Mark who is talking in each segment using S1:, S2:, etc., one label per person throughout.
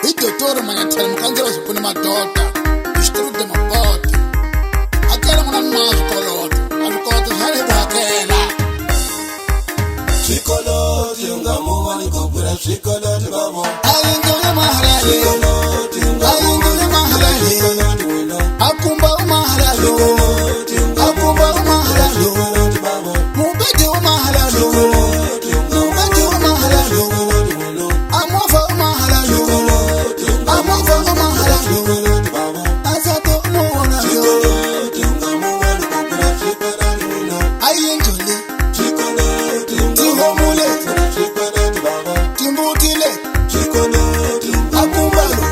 S1: Idotoro manyathela mukhandzela swipfuni madota district mapoti hakela n'wana swikoloto swikoloto swa le ku hakela
S2: Swikoloto unga muvani kokura swikoloto babo
S1: ayingele mahalale ayingele mahalale akumba umahalalo akumba umahalalo mubede umahalalo mubede umahalalo amofa umahalalo amofa umahalalo asato umuwana ayingele tihomule timbutile akumbalo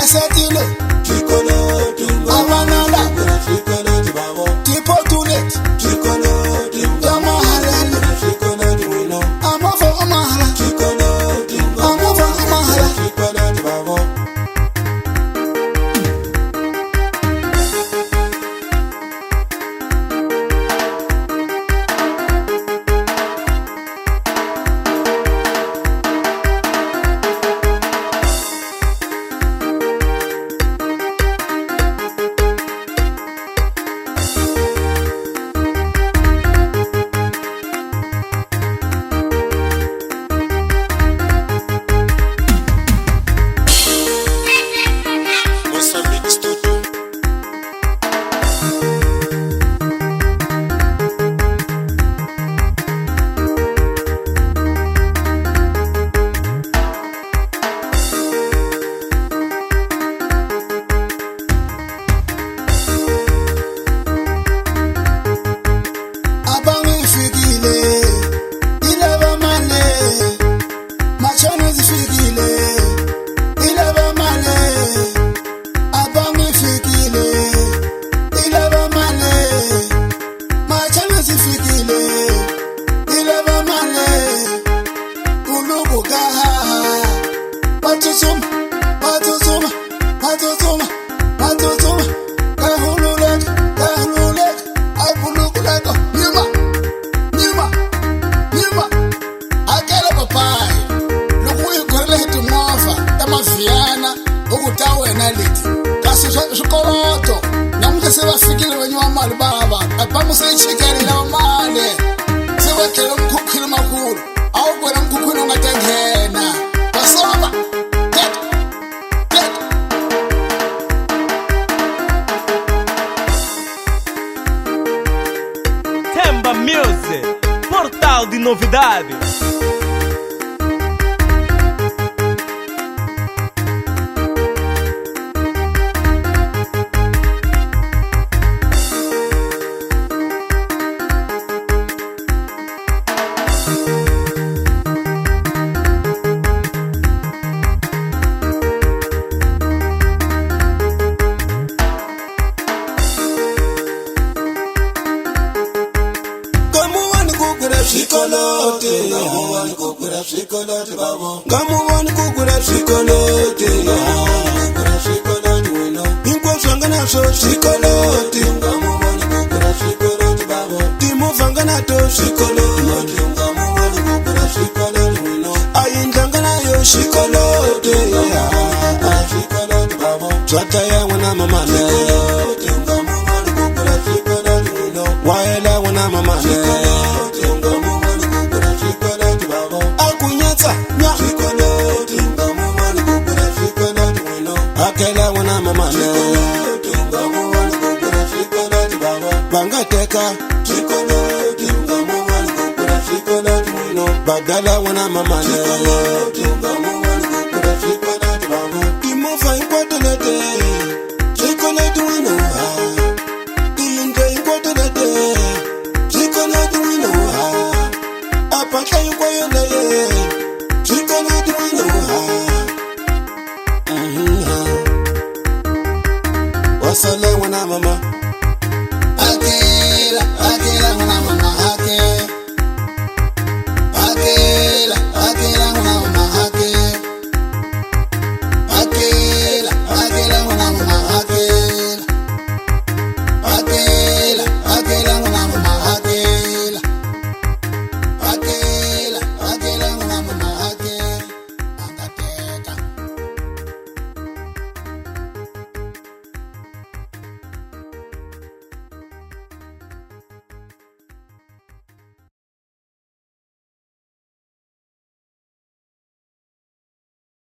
S1: asatile amanala tipotulete yamahalale amofa umahala amofa umahala
S2: Mozambique studio
S1: abangifikile ilaba male machana zifikile ilaba male abangifikile ilaba male machana zifikile ilaba male ulubuka batuzuma batuzuma batuzuma batuzuma kahululeka kahululeka ayibulukuleka nyuma nyuma nyuma akela papai loko yi gorile hi timovha ta mavhiyana ukuta wena leti kasi swikoloto namuntlha se va fikile venyi wa mali bava abamu se yi chikerile wa mali se va tlhela mukhukhwini makulu a wu kwela mukhukhwini u nga ta nghena vasova teka teka
S3: Temba Music, portal de novidades.
S2: Gamuvani kokura swikoloto gamuvani kokura swikoloto babo gamuvani kokura swikoloto kokura swikoloto wena hinkwaswo anga naswo swikoloto gamuvani kokura swikoloto babo timovha anga nato swikoloto gamuvani kokura swikoloto wena ayindlanga nayo swikoloto swikoloto babo zwata ya n'wana mamane gamuvani kokura swikoloto wena wayela n'wana mamane akunyatsa nya akela n'wana mamane vangateka badala n'wana mamane timovha hinkwato lete